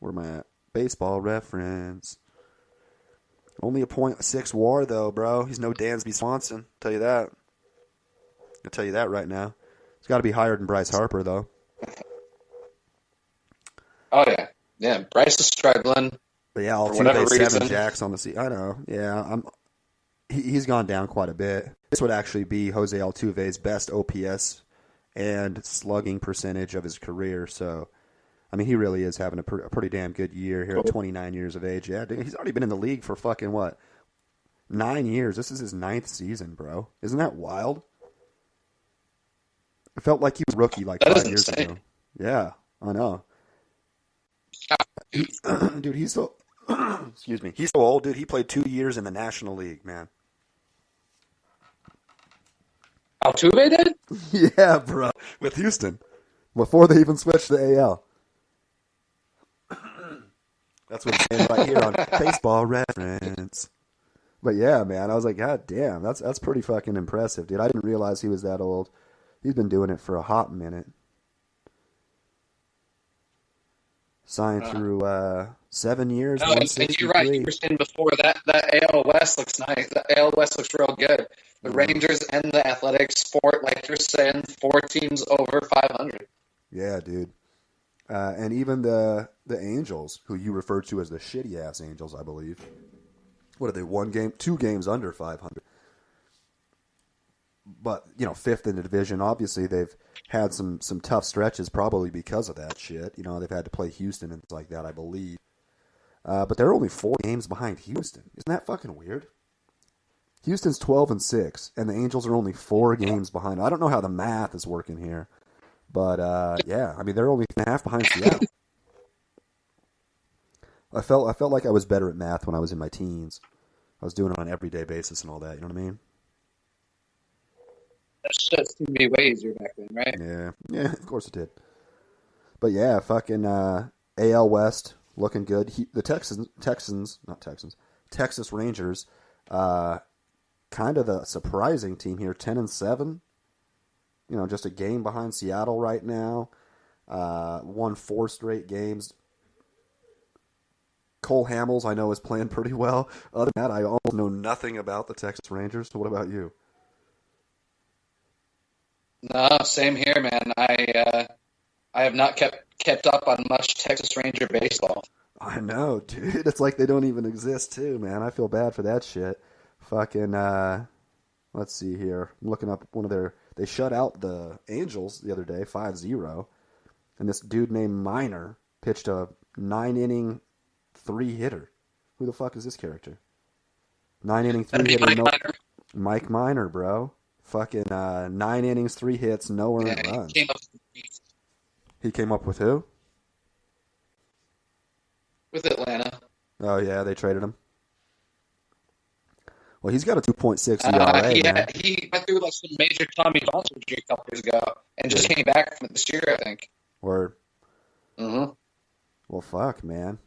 Where am I at? Baseball reference. Only a .6 WAR though, bro. He's no Dansby Swanson. Tell you that. I'll tell you that right now. He's got to be higher than Bryce Harper though. Oh yeah, yeah. Bryce is struggling. But yeah, for whatever Altuve, reason. 7 jacks on the season. I know. Yeah, he's gone down quite a bit. This would actually be Jose Altuve's best OPS and slugging percentage of his career. So, I mean, he really is having a pretty damn good year here at 29 years of age. Yeah, dude, he's already been in the league for fucking, what, 9 years. This is his 9th season, bro. Isn't that wild? It felt like he was a rookie like That 5 is years insane. ago. Yeah, I know. Dude, he's so... excuse me. He's so old, dude. He played 2 years in the National League, man. Altuve did? Yeah, bro. With Houston. Before they even switched to AL. That's what it's saying right here on Baseball Reference. But yeah, man, I was like, God damn, that's pretty fucking impressive, dude. I didn't realize he was that old. He's been doing it for a hot minute. Signed through 7 years. No, and you're right. You were saying before that AL West looks nice. The AL West looks real good. The Rangers and the Athletics sport, like you're saying, 4 teams over 500. Yeah, dude. And even the Angels, who you referred to as the shitty ass Angels, I believe. What are they? 2 games under 500. But, you know, 5th in the division. Obviously, they've had some tough stretches probably because of that shit. You know, they've had to play Houston and things like that, I believe. But they're only 4 games behind Houston. Isn't that fucking weird? Houston's 12-6, and the Angels are only 4 games behind. I don't know how the math is working here. But, yeah, I mean, they're only 3.5 behind Seattle. I felt like I was better at math when I was in my teens. I was doing it on an everyday basis and all that, you know what I mean? That shit seemed to be way easier back then, right? Yeah, of course it did. But yeah, fucking AL West looking good. The Texas Rangers, kind of the surprising team here, 10-7. You know, just a game behind Seattle right now. Won 4 straight games. Cole Hamels, I know, is playing pretty well. Other than that, I almost know nothing about the Texas Rangers. So what about you? No, same here, man. I have not kept up on much Texas Ranger baseball. I know, dude. It's like they don't even exist, too, man. I feel bad for that shit. Fucking, let's see here. I'm looking up one of their... They shut out the Angels the other day, 5-0. And this dude named Minor pitched a 9-inning 3-hitter. Who the fuck is this character? 9-inning 3-hitter. Mike Minor, bro. Fucking 9 innings, 3 hits, no earned runs. He came up with who? With Atlanta. Oh, yeah, they traded him. Well, he's got a 2.6 ERA. He went through like some major Tommy John surgery a couple years ago and just came back from it this year, I think. Word. Mm-hmm. Well, fuck, man.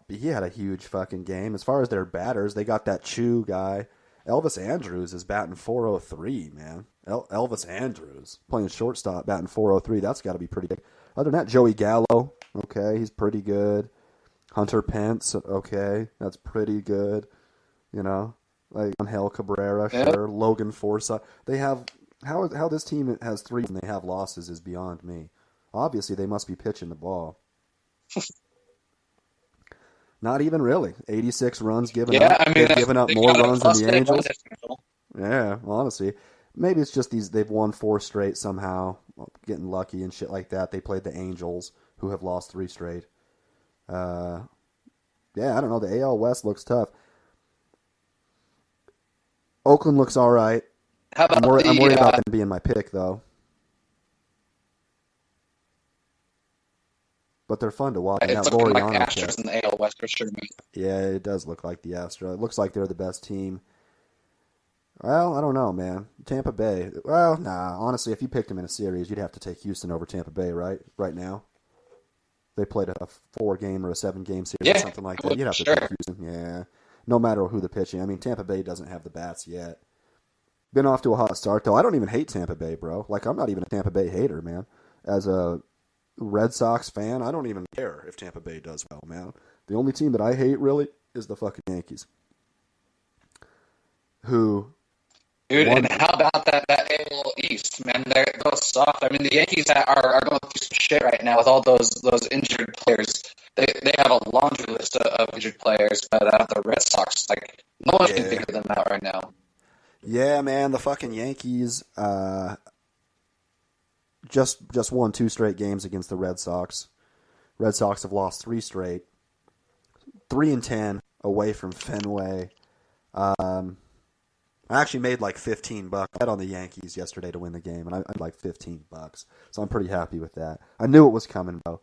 He had a huge fucking game. As far as their batters, they got that Chu guy. Elvis Andrews is batting .403, man. Elvis Andrews playing shortstop, batting .403. That's got to be pretty big. Other than that, Joey Gallo, okay, he's pretty good. Hunter Pence, okay, that's pretty good. You know, like Angel Cabrera, sure. Logan Forsythe. They have how this team has 3 and they have losses is beyond me. Obviously, they must be pitching the ball. Not even really. 86 runs given up. I mean, they've given up more runs than the Angels. Yeah, honestly. Maybe it's just they've won 4 straight somehow, getting lucky and shit like that. They played the Angels, who have lost 3 straight. Yeah, I don't know. The AL West looks tough. Oakland looks all right. I'm worried about them being my pick, though. But they're fun to watch. It's looking like the Astros in the AL West for sure. Yeah, it does look like the Astros. It looks like they're the best team. Well, I don't know, man. Tampa Bay. Well, nah. Honestly, if you picked them in a series, you'd have to take Houston over Tampa Bay, right? Right now. They played a 4-game or a 7-game series or something like that. You'd have to take Houston. Yeah. No matter who the pitching. I mean, Tampa Bay doesn't have the bats yet. Been off to a hot start, though. I don't even hate Tampa Bay, bro. Like, I'm not even a Tampa Bay hater, man. As a Red Sox fan, I don't even care if Tampa Bay does well, man. The only team that I hate, really, is the fucking Yankees. Who... Dude, and how about that AL East, man? Those soft. I mean, the Yankees are going through some shit right now with all those injured players. They have a laundry list of injured players, but the Red Sox, like, no one can figure them out right now. Yeah, man, the fucking Yankees just won 2 straight games against the Red Sox. Red Sox have lost 3 straight. 3-10 away from Fenway. I actually made like $15 bet on the Yankees yesterday to win the game, and I had like $15, so I'm pretty happy with that. I knew it was coming, though.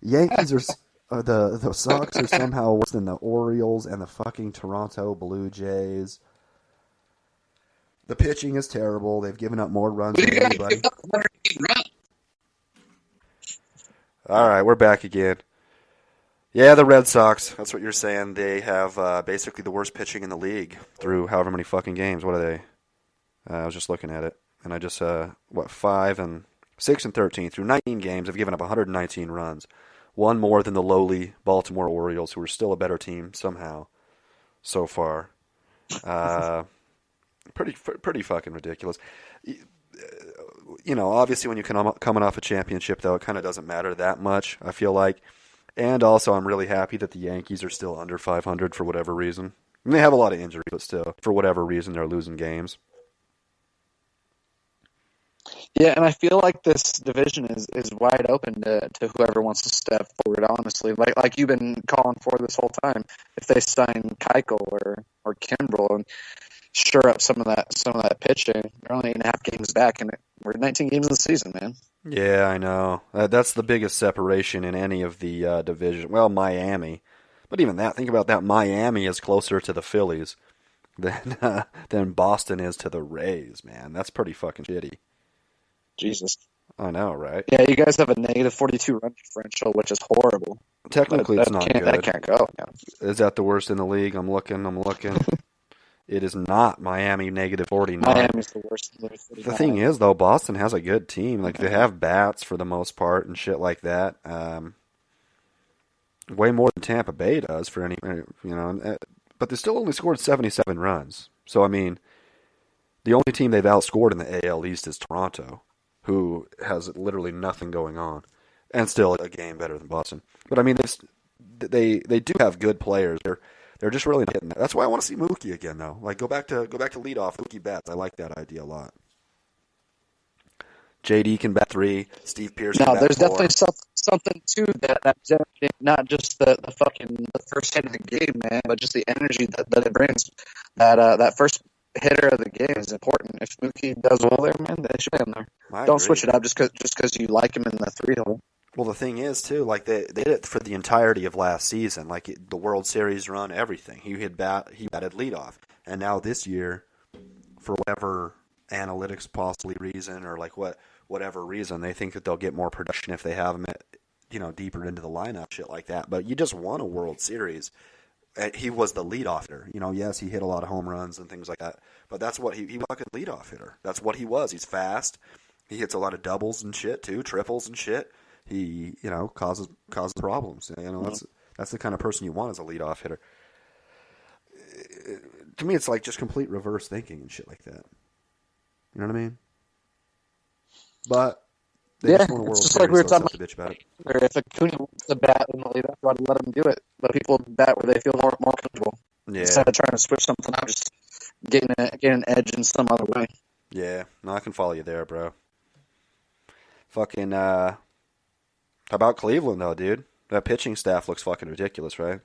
Yankees are the Sox are somehow worse than the Orioles and the fucking Toronto Blue Jays. The pitching is terrible. They've given up more runs than anybody. All right, we're back again. Yeah, the Red Sox. That's what you're saying. They have basically the worst pitching in the league through however many fucking games. What are they? I was just looking at it, and I just 5-6-13 through 19 games. Have given up 119 runs, one more than the lowly Baltimore Orioles, who are still a better team somehow so far. Pretty fucking ridiculous. You know, obviously when you're coming off a championship, though, it kind of doesn't matter that much, I feel like. And also, I'm really happy that the Yankees are still under 500 for whatever reason. I mean, they have a lot of injuries, but still, for whatever reason, they're losing games. Yeah, and I feel like this division is wide open to whoever wants to step forward, honestly. Like you've been calling for this whole time. If they sign Keuchel or Kimbrel and shore up some of that pitching, they're only 8.5 games back, and we're 19 games in the season, man. Yeah, I know. That's the biggest separation in any of the division. Well, Miami. But even that, think about that. Miami is closer to the Phillies than Boston is to the Rays, man. That's pretty fucking shitty. Jesus. I know, right? Yeah, you guys have a negative 42 run differential, which is horrible. Technically, it's not good. That can't go. Yeah. Is that the worst in the league? I'm looking. It is not. Miami negative 49. Miami's the worst. The thing is, though, Boston has a good team. Like, they have bats for the most part and shit like that. Way more than Tampa Bay does for any, but they still only scored 77 runs. So, I mean, the only team they've outscored in the AL East is Toronto, who has literally nothing going on, and still a game better than Boston. But, I mean, they do have good players. They're just really not hitting that. That's why I want to see Mookie again, though. Like, go back to leadoff Mookie Betts. I like that idea a lot. JD can bat 3. Steve Pearce can bat 4. There's definitely something to that generating, not just the first hit of the game, man, but just the energy that it brings. That first hitter of the game is important. If Mookie does well there, man, they should be in there. Don't switch it up just because you like him in the 3-hole. Well, the thing is, too, like they did it for the entirety of last season, like the World Series run, everything. He batted leadoff, and now this year, for whatever analytics possibly reason or like whatever reason, they think that they'll get more production if they have him deeper into the lineup, shit like that. But you just won a World Series. He was the leadoff hitter. Yes, he hit a lot of home runs and things like that, but that's what he was, like a leadoff hitter. That's what he was. He's fast. He hits a lot of doubles and shit too, triples and shit. He, causes problems. That's the kind of person you want as a leadoff hitter. To me, it's like just complete reverse thinking and shit like that. You know what I mean? But they just won a World it's just Series, like we were talking bitch about it. Where if Acuna wants to bat in the leadoff, you ought to let him do it. Let people bat where they feel more comfortable. Yeah. Instead of trying to switch something up, just getting an edge in some other way. Yeah, no, I can follow you there, bro. Fucking, how about Cleveland, though, dude? That pitching staff looks fucking ridiculous, right?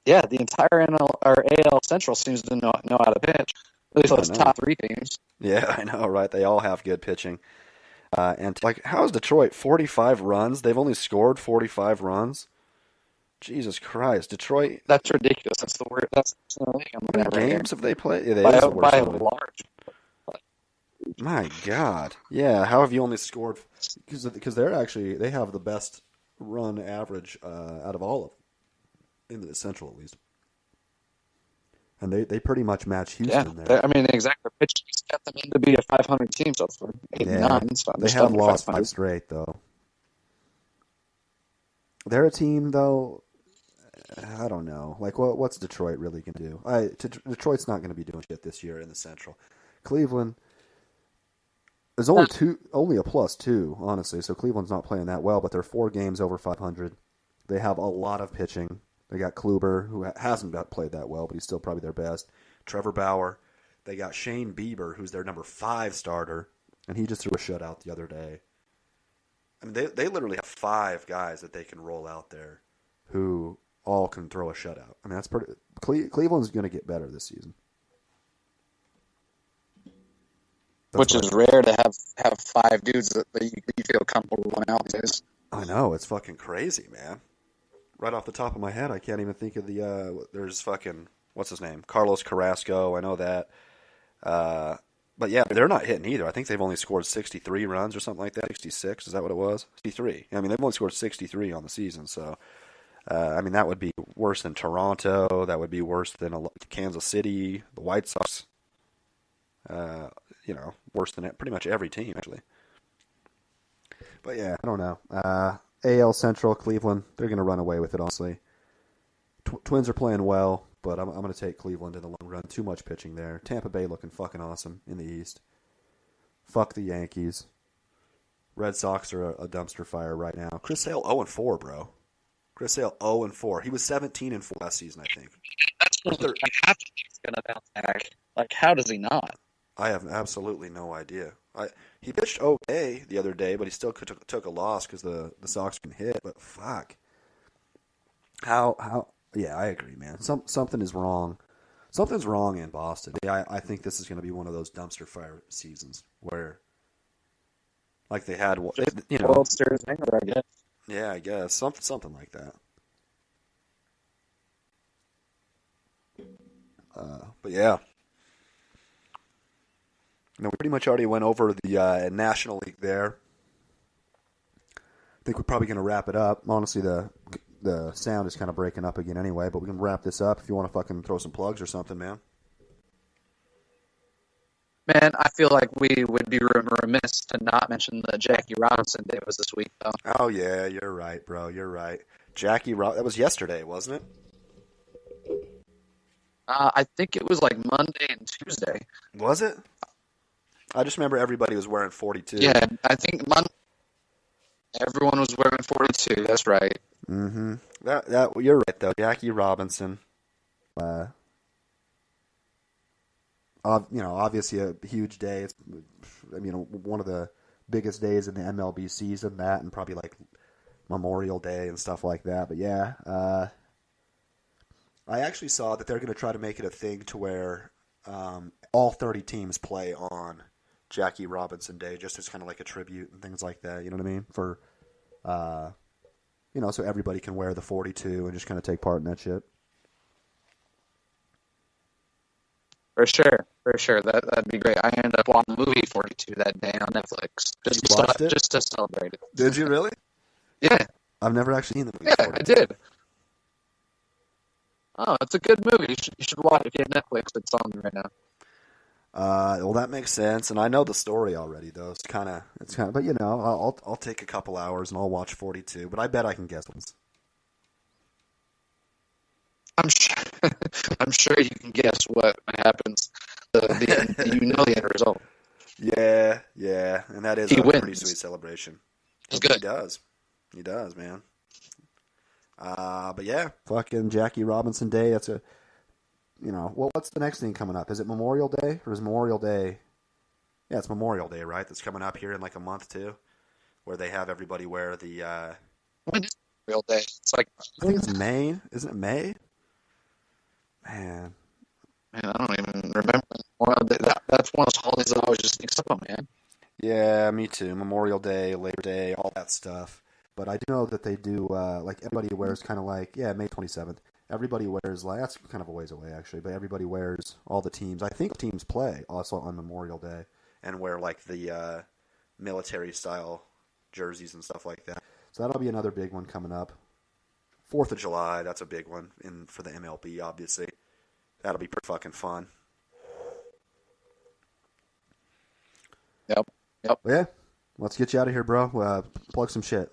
Yeah, the entire AL Central seems to know how to pitch. At least those top 3 teams. Yeah, I know, right? They all have good pitching. And how is Detroit 45 runs? They've only scored 45 runs. Jesus Christ, Detroit. That's ridiculous. That's the word. That's the league. How many games have they played? Yeah, by a large. My God. Yeah, how have you only scored? Because they have the best run average out of all of them in the Central, at least. And they pretty much match Yeah, Houston there. I mean, exactly. Pitching's got them in to be a 500 team so far, 8 and Yeah, 9. So they just have under lost 500. 5 straight, though. They're a team, though, I don't know. Like, what's Detroit really going to do? Detroit's not going to be doing shit this year in the Central. Cleveland, there's only a +2, honestly, so Cleveland's not playing that well, but they're 4 games over 500. They have a lot of pitching. They got Kluber, who hasn't played that well, but he's still probably their best. Trevor Bauer. They got Shane Bieber, who's their number 5 starter, and he just threw a shutout the other day. I mean, they literally have 5 guys that they can roll out there who all can throw a shutout. I mean, that's pretty. Cleveland's going to get better this season. Which is rare to have 5 dudes that you feel comfortable running out these days. I know, it's fucking crazy, man. Right off the top of my head, I can't even think of the. There's fucking what's his name, Carlos Carrasco. I know that. But yeah, they're not hitting either. I think they've only scored 63 runs or something like that. 66, is that what it was? 63. I mean, they've only scored 63 on the season. So, I mean, that would be worse than Toronto. That would be worse than Kansas City, the White Sox. Worse than pretty much every team, actually. But yeah, I don't know. AL Central, Cleveland, they're going to run away with it, honestly. Twins are playing well, but I'm going to take Cleveland in the long run. Too much pitching there. Tampa Bay looking fucking awesome in the East. Fuck the Yankees. Red Sox are a dumpster fire right now. Chris Sale 0-4, bro. Chris Sale 0-4. He was 17-4 last season, I think. That's what I have to think he's going to bounce back. Like, how does he not? I have absolutely no idea. He pitched okay the other day, but he still took a loss because the Sox can hit. But fuck, how? Yeah, I agree, man. Something is wrong. Something's wrong in Boston. Yeah, I think this is going to be one of those dumpster fire seasons where, like they had, World Series hangover, I guess. Yeah, I guess something like that. But yeah. We pretty much already went over the National League there. I think we're probably going to wrap it up. Honestly, the sound is kind of breaking up again anyway, but we can wrap this up if you want to fucking throw some plugs or something, man. Man, I feel like we would be remiss to not mention the Jackie Robinson Day was this week, though. Oh, yeah, you're right, bro. You're right. That was yesterday, wasn't it? I think it was like Monday and Tuesday. Was it? I just remember everybody was wearing 42. Yeah, I think everyone was wearing 42. That's right. Mm-hmm. That you're right though. Jackie Robinson. Obviously a huge day. It's, one of the biggest days in the MLB season. That and probably like Memorial Day and stuff like that. But yeah, I actually saw that they're going to try to make it a thing to where all 30 teams play on Jackie Robinson Day, just as kind of like a tribute and things like that. You know what I mean? For, so everybody can wear the 42 and just kind of take part in that shit. For sure. That'd be great. I ended up watching the movie 42 that day on Netflix. Just to celebrate it. Did you really? Yeah. I've never actually seen the movie 42. I did. Oh, it's a good movie. You should watch it if you have Netflix. It's on right now. Well, that makes sense, and I know the story already, though. It's kind of, but I'll take a couple hours and I'll watch 42. But I bet I can guess ones. I'm sure you can guess what happens. The end result. Yeah, and that is a pretty sweet celebration. It's good. He does, man. But yeah, fucking Jackie Robinson Day. That's what's the next thing coming up? Is it Memorial Day or is Memorial Day? Yeah, it's Memorial Day, right? That's coming up here in like a month too, where they have everybody wear the. When is Memorial Day? It's like I think it's May. Isn't it May? Man, I don't even remember. That's one of those holidays that always just sneaks up on me, man. Yeah, me too. Memorial Day, Labor Day, all that stuff. But I do know that they do, like everybody wears kind of like, May 27th. Everybody wears, like, that's kind of a ways away actually, but everybody wears, all the teams. I think teams play also on Memorial Day and wear like the military style jerseys and stuff like that. So that'll be another big one coming up. 4th of July, that's a big one for the MLB, obviously. That'll be pretty fucking fun. Yep. Well, yeah, let's get you out of here, bro. Plug some shit.